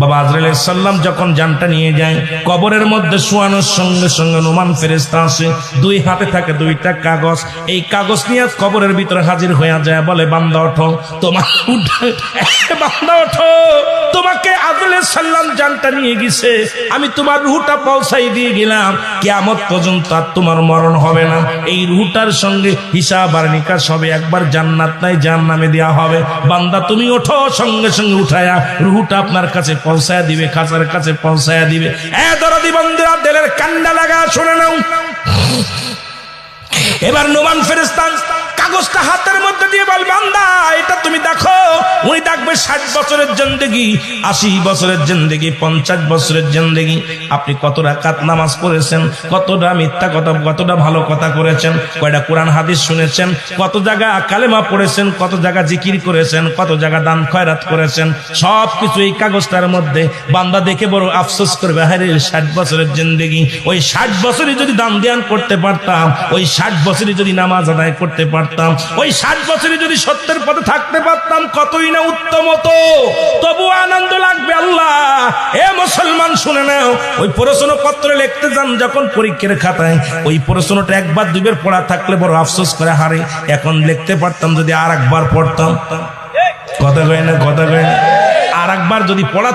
বাবা আজরাইল আলাইহিস সালাম যখন জানটা নিয়ে যায়, কবরের মধ্যে শোয়ানোর সঙ্গে সঙ্গে নোমান ফেরেশতা আসে, দুই হাতে থাকে দুইটা কাগজ। এই কাগজ নিয়ে কবরের ভিতরে হাজির হয়ে যায়, বলে বান্দা ওঠো, তোমার বান্দা ওঠো, তোমাকে আজরাইল আলাইহিস সালাম জানটা নিয়ে গেছে, আমি তোমার রূহটা পৌঁছাই দিয়ে গেলাম, কিয়ামত পর্যন্ত আর তোমার মরণ হবে না। এই রূহটার সঙ্গে হিসাব আর নিকাশ হবে, একবার জান্নাত নাই জাহান্নামে দেওয়া হবে। বান্দা তুমি ওঠো, সঙ্গে সঙ্গে উঠায়া রূহটা আপনার কাছে পৌঁছায়া দিবে, খাঁচার কাছে পৌঁছায়া দিবে। দরদি বন্ধুরা, দিলের কান্ডা লাগা শুনে নাও। এবার নোমান ফেরেশতা কাগজটা হাতের মধ্যে দিয়ে বল, বান্দা এটা তুমি দেখো। উনি দেখবে 60 বছরের জিন্দেগি, 80 বছরের জিন্দেগি, 50 বছরের জিন্দেগি। আপনি কত রাকাত নামাজ পড়েছেন, কতটা মিথ্যা কথা, কতটা ভালো কথা করেছেন, কয়টা কোরআন হাদিস শুনেছেন, কত জায়গা কালেমা পড়েছেন, কত জায়গা জিকির করেছেন, কত জায়গা দান খয়রাত করেছেন, সবকিছু এই কাগজটার মধ্যে। বান্দা দেখে বড় আফসোস করবে, আরে 60 বছরের জিন্দেগি, ওই 60 বছরে যদি দান ধ্যান করতে পারতাম, ওই 60 বছরে যদি নামাজ আদায় করতে পারতাম, ওই 60 বছরে যদি সত্যের পথে থাকতে পারতাম, কতই না উত্তম হতো। তবু আনন্দ লাগবে। আল্লাহ, এ মুসলমান শুনে নাও, ওই প্রশ্নপত্র লিখতে যান যখন পরীক্ষার খাতায়, ওই প্রশ্নটা একবার দুইবার পড়া থাকলে বড় আফসোস করে, হারে এখন লিখতে পারতাম যদি আর একবার পড়তাম। কথা কয় না, কথা কয় না। আর একবার যদি পড়া